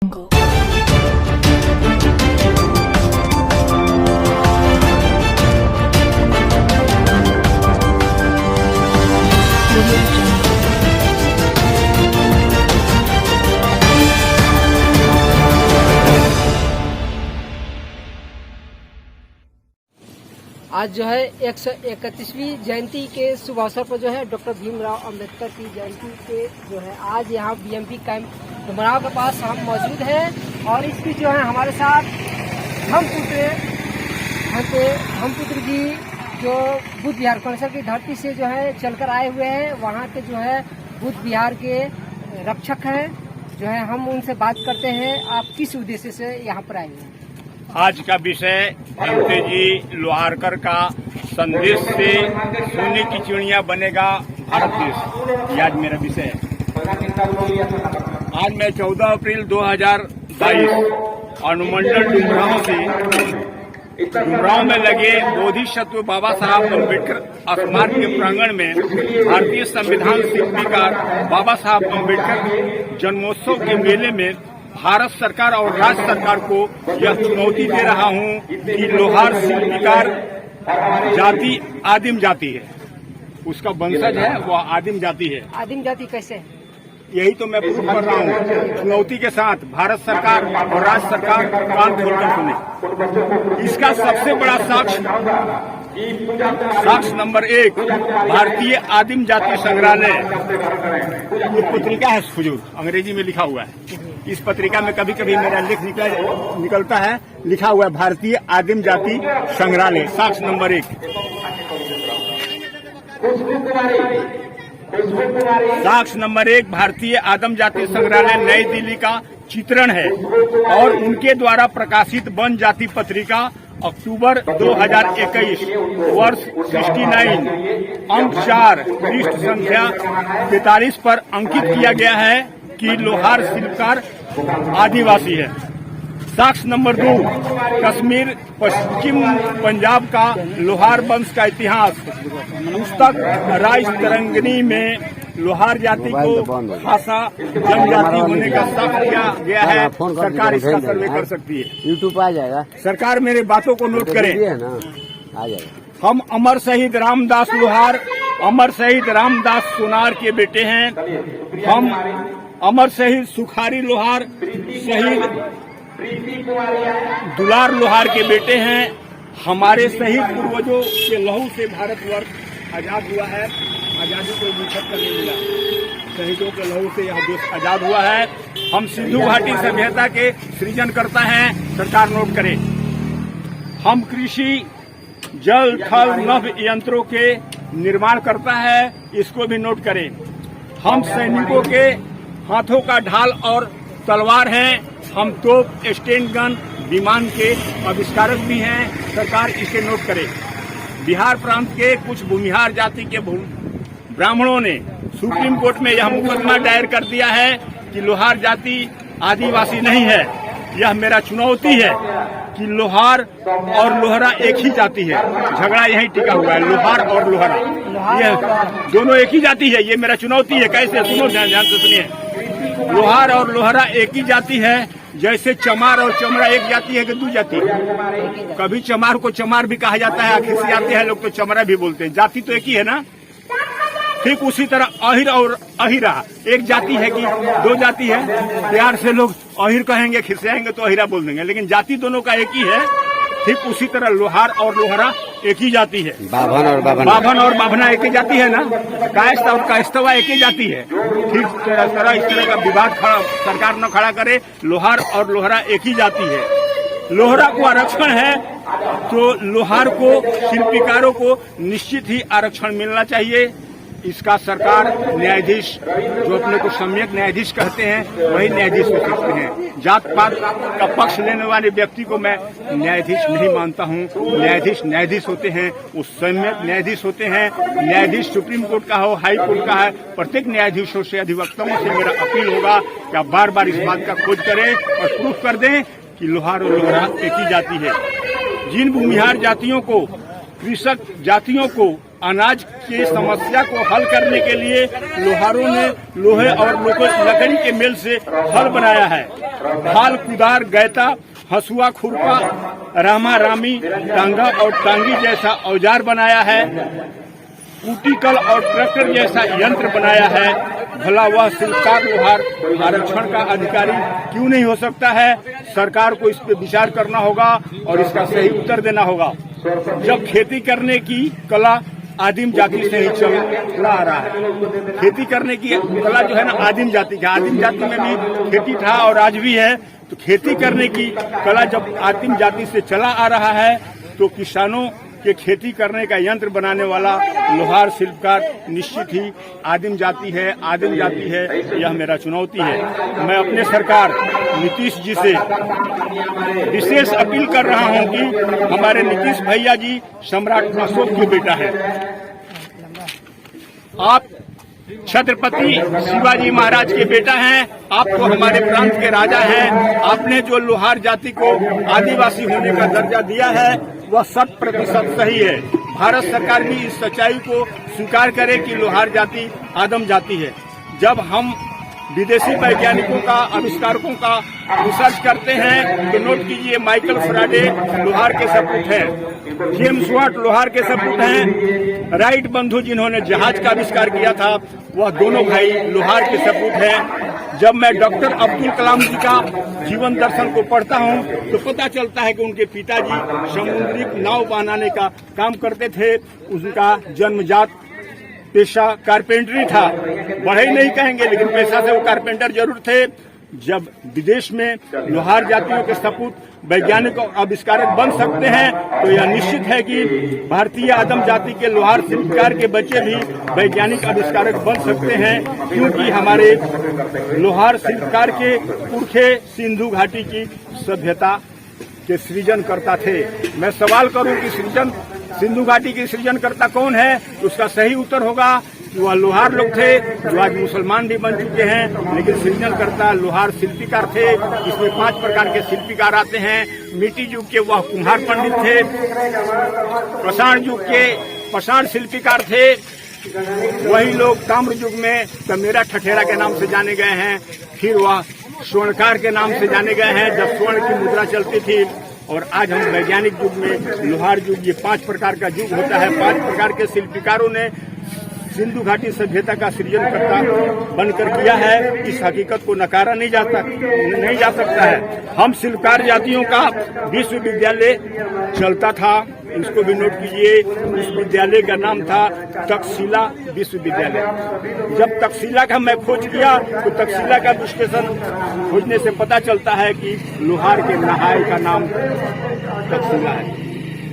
आज जो है 131वीं जयंती के शुभ अवसर पर जो है डॉक्टर भीमराव अंबेडकर की जयंती के जो है आज यहाँ बीएमपी कैंप डुमराव के पास हम मौजूद हैं और इसकी जो है हमारे साथ हम पुत्र जी जो बुद्ध विहार परिसर की धरती से जो है चलकर आए हुए हैं, वहाँ के जो है बुद्ध विहार के रक्षक हैं। जो है हम उनसे बात करते हैं, आप किस उद्देश्य से यहाँ पर आए हैं? आज का विषय भीमते जी लोहारकर का संदेश से सोने की चिड़िया बनेगा भारत देश, ये आज मेरा विषय है। आज मैं 14 अप्रैल 2022 अनुमंडल डुमराव में लगे बोधिसत्व बाबा साहब अम्बेडकर स्मारक के प्रांगण में भारतीय संविधान शिल्पकार बाबा साहब अम्बेडकर जन्मोत्सव के मेले में भारत सरकार और राज्य सरकार को यह चुनौती दे रहा हूं कि लोहार शिल्पकार जाति आदिम जाति है, उसका वंशज है, वह आदिम जाति है। आदिम जाति कैसे? यही तो मैं प्रूव कर रहा हूं चुनौती के साथ। भारत सरकार और राज्य सरकार कान खोलकर सुने। इसका सबसे बड़ा साक्ष्य नंबर 1 भारतीय आदिम जाति संग्रहालय, ये पत्रिका है हुजूर, अंग्रेजी में लिखा हुआ है। इस पत्रिका में कभी कभी मेरा लेख निकलता है, लिखा हुआ है भारतीय आदिम जाति संग्रहालय। साक्ष्य नंबर 1। साक्ष्य नंबर 1 भारतीय आदिम जाति संग्रहालय नई दिल्ली का चित्रण है और उनके द्वारा प्रकाशित वन जाति पत्रिका अक्टूबर 2021 वर्ष 69 अंक 4 पृष्ठ संख्या 45 पर अंकित किया गया है कि लोहार शिल्पकार आदिवासी है। साक्ष्य नंबर 2 कश्मीर पश्चिम पंजाब का लोहार वंश का इतिहास पुस्तक राइस तरंगनी में लोहार जाति को खासा जनजाति होने का साक्ष्य किया गया है। सरकार इसका सर्वे कर सकती है, यूट्यूब आ जाएगा। सरकार मेरे बातों को नोट करे। आ जाएगा। हम अमर शहीद रामदास लोहार, अमर शहीद रामदास सोनार के बेटे हैं। हम अमर शहीद सुखारी लोहार, शहीद दुलार लोहार के बेटे हैं। हमारे शहीद पूर्वजों के लहू से भारतवर्ष आजाद हुआ है। आजादी कोई मुफ्त का नहीं मिला, शहीदों के लहू से यह देश आजाद हुआ है। हम सिंधु घाटी सभ्यता के सृजन करता है, सरकार नोट करे। हम कृषि जल थल नभ यंत्रों के निर्माण करता है, इसको भी नोट करें। हम सैनिकों के हाथों का ढाल और तलवार हैं। हम तोप, स्टैंड गन, विमान के आविष्कारक भी हैं, सरकार इसे नोट करे। बिहार प्रांत के कुछ भूमिहार जाति के ब्राह्मणों ने सुप्रीम कोर्ट में यह मुकदमा दायर कर दिया है कि लोहार जाति आदिवासी नहीं है। यह मेरा चुनौती है कि लोहार और लोहरा एक ही जाति है। झगड़ा यही टिका हुआ है, लोहार और लोहरा, यह दोनों एक ही जाति है। ये मेरा चुनौती है। कैसे? सुनो, ध्यान से सुनिए। लोहार और लोहरा एक ही जाति है, जैसे चमार और चमड़ा एक जाति है कि दो जाति है। कभी चमार को चमार भी कहा जाता है, खिसियाते हैं लोग तो चमड़ा भी बोलते हैं। जाति तो एक ही है ना। ठीक उसी तरह अहिर और अहिरा एक जाति है कि दो जाति है? प्यार से लोग अहिर कहेंगे, खिसियाएंगे तो अहिरा बोल देंगे, लेकिन जाति दोनों का एक ही है। ठीक उसी तरह लोहार और लोहरा एक ही जाति है। बाभन और बाभना एक ही जाति है ना। कायस्थ और कायस्थवा एक ही जाति है। ठीक तरह इस तरह का विवाद सरकार न खड़ा करे। लोहार और लोहरा एक ही जाति है। लोहरा को आरक्षण है तो लोहार को, शिल्पकारों को निश्चित ही आरक्षण मिलना चाहिए। इसका सरकार, न्यायाधीश जो अपने को सम्यक न्यायाधीश कहते हैं, वही न्यायाधीश हो सकते हैं। जात पात का पक्ष लेने वाले व्यक्ति को मैं न्यायाधीश नहीं मानता हूं। न्यायाधीश होते हैं, वो सम्यक न्यायाधीश होते हैं। न्यायाधीश सुप्रीम कोर्ट का हो, हाई कोर्ट का है, प्रत्येक न्यायाधीशों से, अधिवक्ताओं से मेरा अपील होगा कि आप बार बार इस बात का खोज करें और प्रूफ कर दें कि लोहार और लोहरा एक ही जाति है। जिन भूमिहार जातियों को, कृषक जातियों को अनाज की समस्या को हल करने के लिए लोहारों ने लोहे और लकड़ी के मेल से हल बनाया है। हाल, कुदार, गैता, हसुआ, खुरपा, रामा, रामी, टांगा और टांगी जैसा औजार बनाया है। कुटीकल और ट्रैक्टर जैसा यंत्र बनाया है। भला वह शिल्पकार लोहार आरक्षण का अधिकारी क्यों नहीं हो सकता है? सरकार को इस पर विचार करना होगा और इसका सही उत्तर देना होगा। जब खेती करने की कला आदिम जाति से ही चला आ रहा है। खेती करने की कला जो है ना आदिम जाति का, आदिम जाति में भी खेती था और आज भी है। तो खेती करने की कला जब आदिम जाति से चला आ रहा है तो किसानों के खेती करने का यंत्र बनाने वाला लोहार शिल्पकार निश्चित ही आदिम जाति है। आदिम जाति है, यह मेरा चुनौती है। मैं अपने सरकार नीतीश जी से विशेष अपील कर रहा हूं कि हमारे नीतीश भैया जी सम्राट अशोक के बेटा है। आप छत्रपति शिवाजी महाराज के बेटा हैं। आप तो हमारे प्रांत के राजा हैं। आपने जो लोहार जाति को आदिवासी होने का दर्जा दिया है वह 100% सही है। भारत सरकार भी इस सच्चाई को स्वीकार करे कि लोहार जाति आदिम जाति है। जब हम विदेशी वैज्ञानिकों का, आविष्कारकों का रिसर्च करते हैं तो नोट कीजिए, माइकल फैराडे लोहार के सपूत हैं, जेम्स वाट लोहार के सपूत हैं, राइट बंधु जिन्होंने जहाज का आविष्कार किया था वह दोनों भाई लोहार के सपूत हैं। जब मैं डॉक्टर अब्दुल कलाम जी का जीवन दर्शन को पढ़ता हूं तो पता चलता है कि उनके पिताजी समुद्री नाव बनाने का काम करते थे। उनका जन्मजात पेशा कारपेंटरी था। बढ़े नहीं कहेंगे लेकिन पेशा से वो कारपेंटर जरूर थे। जब विदेश में लोहार जातियों के सपूत वैज्ञानिक और आविष्कारक बन सकते हैं तो यह निश्चित है कि भारतीय आदिम जाति के लोहार शिल्पकार के बच्चे भी वैज्ञानिक आविष्कारक बन सकते हैं, क्योंकि हमारे लोहार शिल्पकार के पुरखे सिंधु घाटी की सभ्यता के सृजन करता थे। मैं सवाल करूं कि सिंधु घाटी के सृजनकर्ता कौन है? उसका सही उत्तर होगा कि वह लोहार लोग थे जो आज मुसलमान भी बन चुके हैं, लेकिन सृजनकर्ता लोहार शिल्पीकार थे। इसमें 5 प्रकार के शिल्पीकार आते हैं। मिट्टी युग के वह कुम्हार पंडित थे, पाषाण युग के पाषाण शिल्पीकार थे, वही लोग ताम्र युग में तमेरा ठठेरा के नाम से जाने गए हैं। फिर वह स्वर्णकार के नाम से जाने गए हैं जब स्वर्ण की मुद्रा चलती थी। और आज हम वैज्ञानिक युग में लोहार युग, ये 5 प्रकार का युग होता है। 5 प्रकार के शिल्पकारों ने सिंधु घाटी सभ्यता का सृजनकर्ता बनकर किया है। इस हकीकत को नकारा नहीं जा सकता है। हम शिल्पकार जातियों का विश्वविद्यालय चलता था, इसको भी नोट कीजिए। उस विद्यालय का नाम था तक्षशिला विश्वविद्यालय। जब तक्षशिला का मैं खोज किया तो तक्षशिला का विश्लेषण खोजने से पता चलता है कि लोहार के नहाय का नाम तक्षशिला है।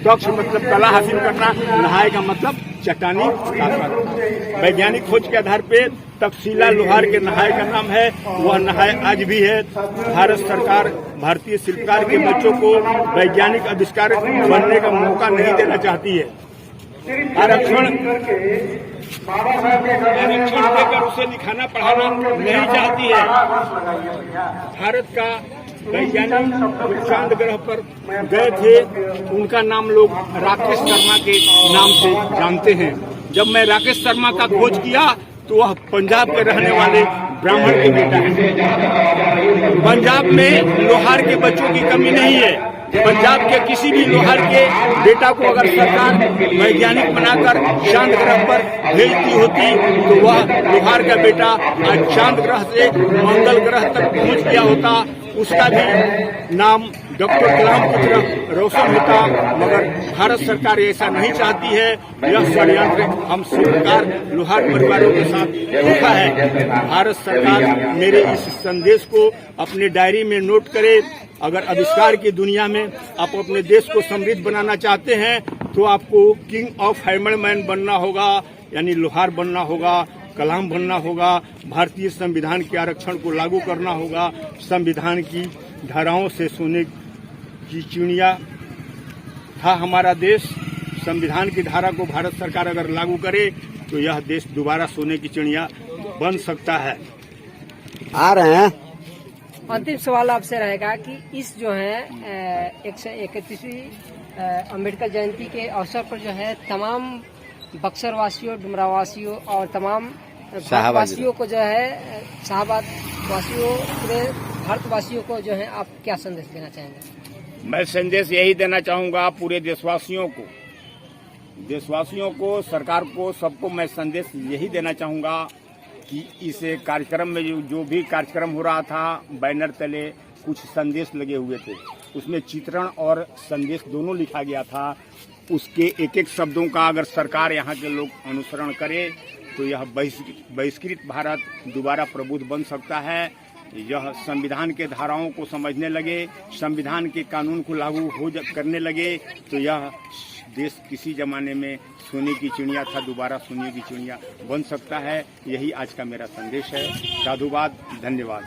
तक्ष मतलब कला हासिल करना, नहाय का मतलब चट्टानी ताकत। वैज्ञानिक खोज के आधार पे तक्षशिला लोहार के नहाय का नाम है। वह नहाय आज भी है। भारत सरकार भारतीय शिल्पकार के बच्चों को वैज्ञानिक आविष्कार बनने का मौका नहीं देना चाहती है। आरक्षण देकर उसे लिखाना पढ़ाना नहीं चाहती है। भारत का वैज्ञानिक चांद ग्रह पर गए थे, उनका नाम लोग राकेश शर्मा के नाम से जानते हैं। जब मैं राकेश शर्मा का खोज किया तो वह पंजाब के रहने वाले ब्राह्मण के बेटा है। पंजाब में लोहार के बच्चों की कमी नहीं है। पंजाब के किसी भी लोहार के बेटा को अगर सरकार वैज्ञानिक बनाकर चांद ग्रह पर भेजती होती तो वह लोहार का बेटा आज चांद ग्रह से मंगल ग्रह तक पहुंच गया होता। उसका भी नाम डॉक्टर कलाम की तरफ रोशन होता, मगर भारत सरकार ऐसा नहीं चाहती है। यह षड्यंत्र हम शिल्पकार लोहार परिवारों के साथ धोखा है। भारत सरकार मेरे इस संदेश को अपने डायरी में नोट करे। अगर आविष्कार की दुनिया में आप अपने देश को समृद्ध बनाना चाहते हैं तो आपको किंग ऑफ हैमरमैन बनना होगा, यानी लोहार बनना होगा, कलाम बनना होगा। भारतीय संविधान के आरक्षण को लागू करना होगा। संविधान की धाराओं से सोने की चिड़िया था हमारा देश। संविधान की धारा को भारत सरकार अगर लागू करे तो यह देश दोबारा सोने की चिड़िया बन सकता है। आ रहे हैं। अंतिम सवाल आपसे रहेगा कि इस जो है 131वीं अम्बेडकर जयंती के अवसर पर जो है तमाम बक्सर वासियों, डुमरा वासियों और तमाम शाहबाद वासियों को जो है, शाहबाद वासियों, पूरे भारतवासियों को जो है आप क्या संदेश देना चाहेंगे? मैं संदेश यही देना चाहूँगा पूरे देशवासियों को, सरकार को, सबको मैं संदेश यही देना चाहूँगा कि इस कार्यक्रम में जो भी कार्यक्रम हो रहा था, बैनर तले कुछ संदेश लगे हुए थे, उसमें चित्रण और संदेश दोनों लिखा गया था। उसके एक एक शब्दों का अगर सरकार यहाँ के लोग अनुसरण करे तो यह बहिष्कृत भारत दोबारा प्रबुद्ध बन सकता है। यह संविधान के धाराओं को समझने लगे, संविधान के कानून को लागू करने लगे तो यह देश किसी जमाने में सोने की चिड़िया था, दोबारा सोने की चिड़िया बन सकता है। यही आज का मेरा संदेश है। साधुवाद, धन्यवाद।